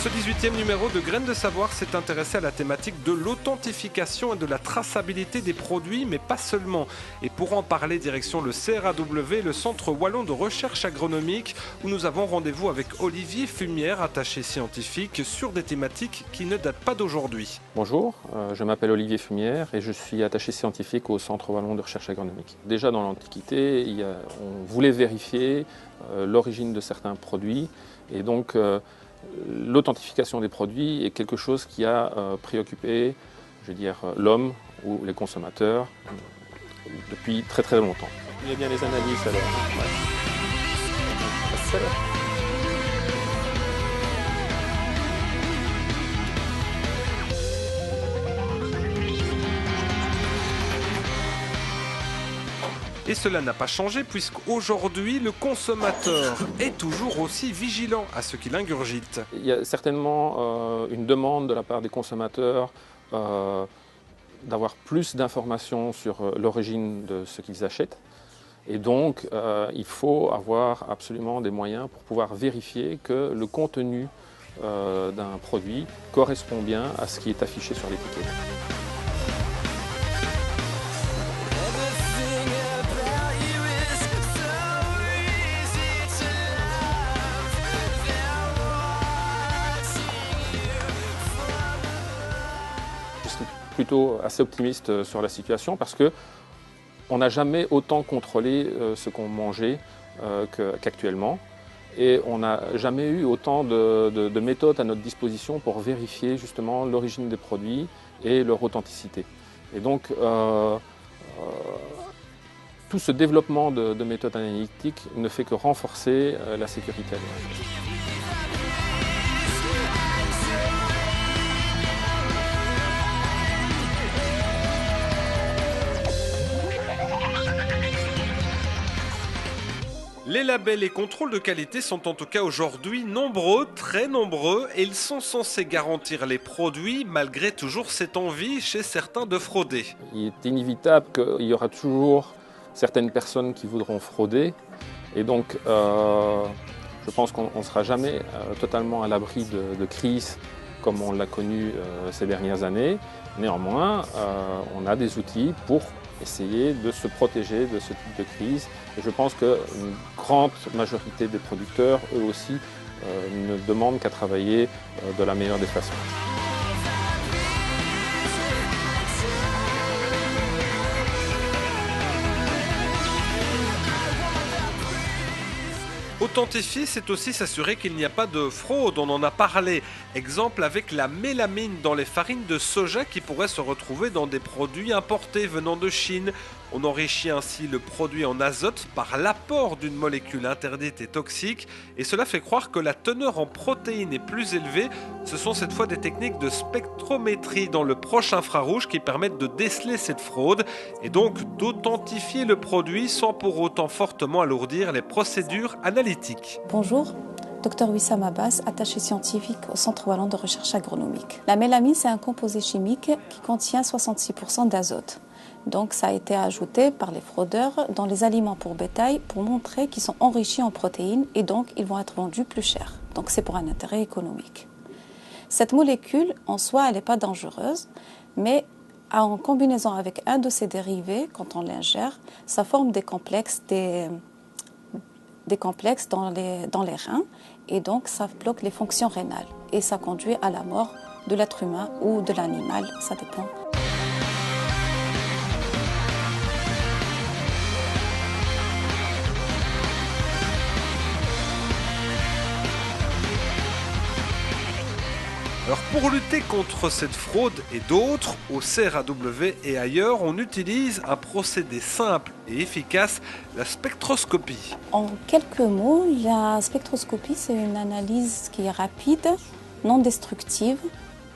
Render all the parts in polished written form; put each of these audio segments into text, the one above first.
Ce 18e numéro de Graines de Savoir s'est intéressé à la thématique de l'authentification et de la traçabilité des produits, mais pas seulement. Et pour en parler, direction le CRAW, le Centre Wallon de Recherche Agronomique, où nous avons rendez-vous avec Olivier Fumière, attaché scientifique, sur des thématiques qui ne datent pas d'aujourd'hui. Bonjour, je m'appelle Olivier Fumière et je suis attaché scientifique au Centre Wallon de Recherche Agronomique. Déjà dans l'Antiquité, on voulait vérifier l'origine de certains produits et donc l'authentification des produits est quelque chose qui a préoccupé, je veux dire, l'homme ou les consommateurs depuis très très longtemps. Il y a bien les analyses alors. Ouais. Et cela n'a pas changé puisqu'aujourd'hui, le consommateur est toujours aussi vigilant à ce qu'il ingurgite. Il y a certainement une demande de la part des consommateurs d'avoir plus d'informations sur l'origine de ce qu'ils achètent. Et donc, il faut avoir absolument des moyens pour pouvoir vérifier que le contenu d'un produit correspond bien à ce qui est affiché sur l'étiquette. Plutôt assez optimiste sur la situation parce qu'on n'a jamais autant contrôlé ce qu'on mangeait qu'actuellement et on n'a jamais eu autant de méthodes à notre disposition pour vérifier justement l'origine des produits et leur authenticité. Et donc tout ce développement de méthodes analytiques ne fait que renforcer la sécurité alimentaire. Les labels et contrôles de qualité sont en tout cas aujourd'hui nombreux, très nombreux, et ils sont censés garantir les produits malgré toujours cette envie chez certains de frauder. Il est inévitable qu'il y aura toujours certaines personnes qui voudront frauder et donc je pense qu'on ne sera jamais totalement à l'abri de crises comme on l'a connu ces dernières années. Néanmoins, on a des outils pour essayer de se protéger de ce type de crise. Et je pense qu'une grande majorité des producteurs, eux aussi, ne demandent qu'à travailler de la meilleure des façons. Authentifier, c'est aussi s'assurer qu'il n'y a pas de fraude, on en a parlé. Exemple avec la mélamine dans les farines de soja qui pourrait se retrouver dans des produits importés venant de Chine. On enrichit ainsi le produit en azote par l'apport d'une molécule interdite et toxique et cela fait croire que la teneur en protéines est plus élevée. Ce sont cette fois des techniques de spectrométrie dans le proche infrarouge qui permettent de déceler cette fraude et donc d'authentifier le produit sans pour autant fortement alourdir les procédures analytiques. Bonjour. Dr Wissam Abbas, attaché scientifique au Centre Wallon de Recherche Agronomique. La mélamine, c'est un composé chimique qui contient 66% d'azote. Donc ça a été ajouté par les fraudeurs dans les aliments pour bétail pour montrer qu'ils sont enrichis en protéines et donc ils vont être vendus plus cher. Donc c'est pour un intérêt économique. Cette molécule, en soi, elle n'est pas dangereuse, mais en combinaison avec un de ses dérivés, quand on l'ingère, ça forme des complexes dans les reins et donc ça bloque les fonctions rénales et ça conduit à la mort de l'être humain ou de l'animal, ça dépend. Alors pour lutter contre cette fraude et d'autres, au CRAW et ailleurs, on utilise un procédé simple et efficace, la spectroscopie. En quelques mots, la spectroscopie, c'est une analyse qui est rapide, non destructive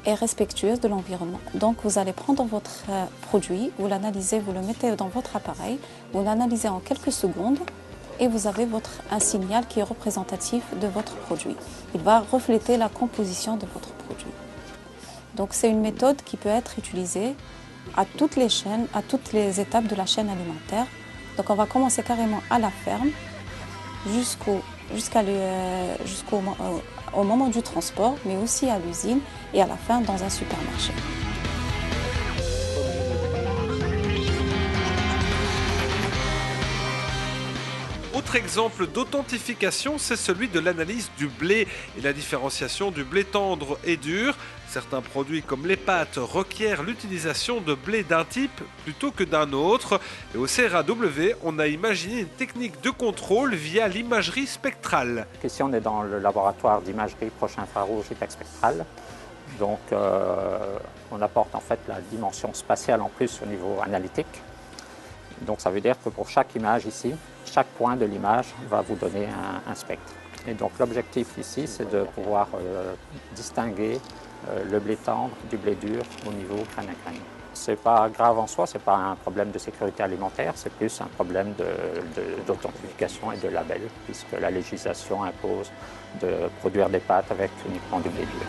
et respectueuse de l'environnement. Donc vous allez prendre votre produit, vous l'analysez, vous le mettez dans votre appareil, vous l'analysez en quelques secondes et vous avez un signal qui est représentatif de votre produit. Il va refléter la composition de votre produit. Donc c'est une méthode qui peut être utilisée à toutes les chaînes, à toutes les étapes de la chaîne alimentaire. Donc on va commencer carrément à la ferme au moment du transport, mais aussi à l'usine et à la fin dans un supermarché. Autre exemple d'authentification, c'est celui de l'analyse du blé et la différenciation du blé tendre et dur. Certains produits comme les pâtes requièrent l'utilisation de blé d'un type plutôt que d'un autre. Et au CRAW, on a imaginé une technique de contrôle via l'imagerie spectrale. Ici, on est dans le laboratoire d'imagerie proche infrarouge hyper spectrale. Donc, on apporte en fait la dimension spatiale en plus au niveau analytique. Donc, ça veut dire que pour chaque image ici, chaque point de l'image va vous donner un spectre. Et donc, l'objectif ici, c'est de pouvoir distinguer le blé tendre du blé dur au niveau grain à grain. Ce n'est pas grave en soi, ce n'est pas un problème de sécurité alimentaire, c'est plus un problème d'authentification et de label, puisque la législation impose de produire des pâtes avec uniquement du blé dur.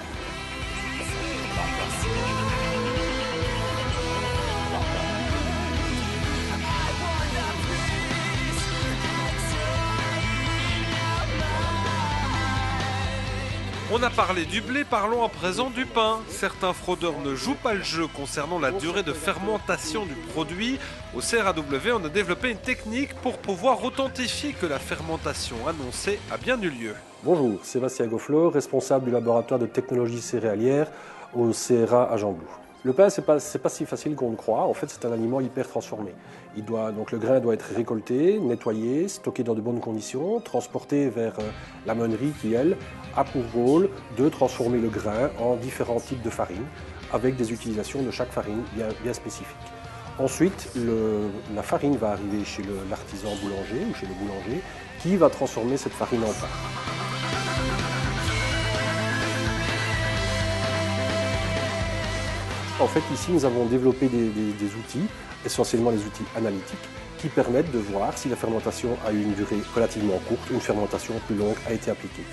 On a parlé du blé, parlons à présent du pain. Certains fraudeurs ne jouent pas le jeu concernant la durée de fermentation du produit. Au CRAW, on a développé une technique pour pouvoir authentifier que la fermentation annoncée a bien eu lieu. Bonjour, Sébastien Goffleur, responsable du laboratoire de technologie céréalière au CRA à Gembloux. Le pain, c'est pas si facile qu'on le croit. En fait, c'est un aliment hyper transformé. Donc le grain doit être récolté, nettoyé, stocké dans de bonnes conditions, transporté vers la meunerie qui, elle, a pour rôle de transformer le grain en différents types de farine, avec des utilisations de chaque farine bien spécifiques. Ensuite, la farine va arriver chez l'artisan boulanger ou chez le boulanger, qui va transformer cette farine en pain. En fait, ici, nous avons développé des outils, essentiellement les outils analytiques, qui permettent de voir si la fermentation a eu une durée relativement courte ou une fermentation plus longue a été appliquée.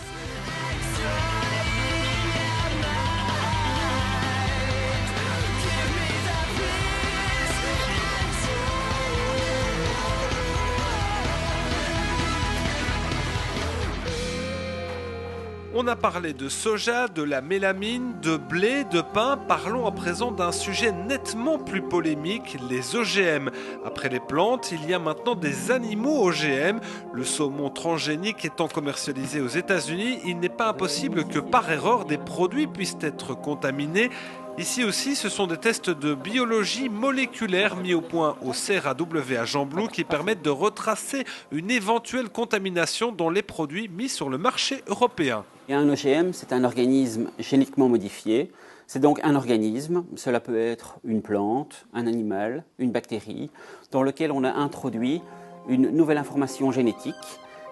On a parlé de soja, de la mélamine, de blé, de pain. Parlons à présent d'un sujet nettement plus polémique, les OGM. Après les plantes, il y a maintenant des animaux OGM. Le saumon transgénique étant commercialisé aux États-Unis, il n'est pas impossible que par erreur des produits puissent être contaminés. Ici aussi, ce sont des tests de biologie moléculaire mis au point au CRAW à Gembloux qui permettent de retracer une éventuelle contamination dans les produits mis sur le marché européen. Et un OGM, c'est un organisme génétiquement modifié. C'est donc un organisme, cela peut être une plante, un animal, une bactérie, dans lequel on a introduit une nouvelle information génétique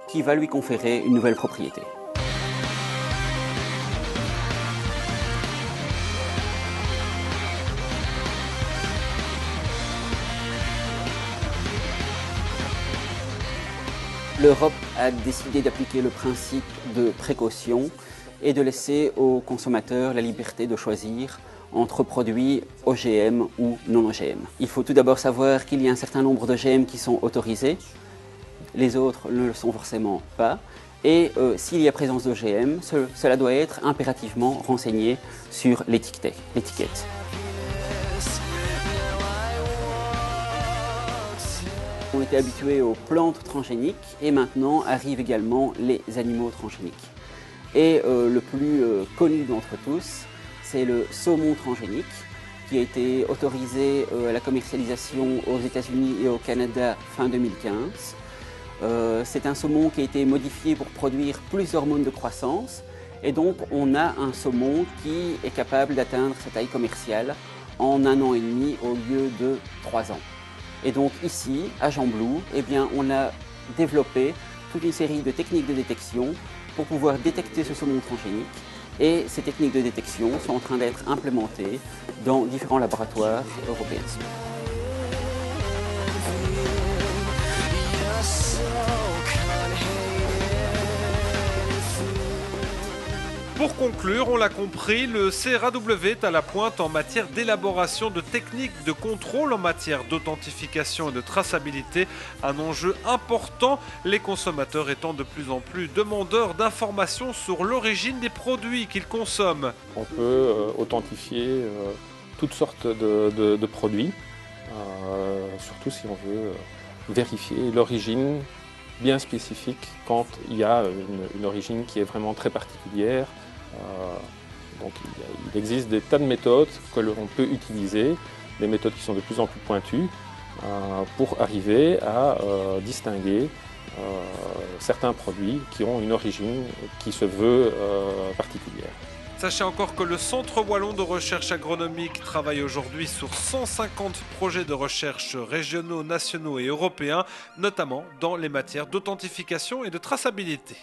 qui va lui conférer une nouvelle propriété. L'Europe a décidé d'appliquer le principe de précaution et de laisser aux consommateurs la liberté de choisir entre produits OGM ou non OGM. Il faut tout d'abord savoir qu'il y a un certain nombre d'OGM qui sont autorisés, les autres ne le sont forcément pas, et s'il y a présence d'OGM, cela doit être impérativement renseigné sur l'étiquette. On était habitués aux plantes transgéniques et maintenant arrivent également les animaux transgéniques. Et le plus connu d'entre tous, c'est le saumon transgénique qui a été autorisé à la commercialisation aux États-Unis et au Canada fin 2015. C'est un saumon qui a été modifié pour produire plus d'hormones de croissance et donc on a un saumon qui est capable d'atteindre sa taille commerciale en 1 an et demi au lieu de 3 ans. Et donc ici, à Gembloux, eh bien, on a développé toute une série de techniques de détection pour pouvoir détecter ce saumon transgénique. Et ces techniques de détection sont en train d'être implémentées dans différents laboratoires européens. Pour conclure, on l'a compris, le CRAW est à la pointe en matière d'élaboration de techniques de contrôle en matière d'authentification et de traçabilité, un enjeu important, les consommateurs étant de plus en plus demandeurs d'informations sur l'origine des produits qu'ils consomment. On peut authentifier toutes sortes de produits, surtout si on veut vérifier l'origine bien spécifique quand il y a une origine qui est vraiment très particulière. Donc il existe des tas de méthodes que l'on peut utiliser, des méthodes qui sont de plus en plus pointues pour arriver à distinguer certains produits qui ont une origine qui se veut particulière. Sachez encore que le Centre Wallon de recherche agronomique travaille aujourd'hui sur 150 projets de recherche régionaux, nationaux et européens, notamment dans les matières d'authentification et de traçabilité.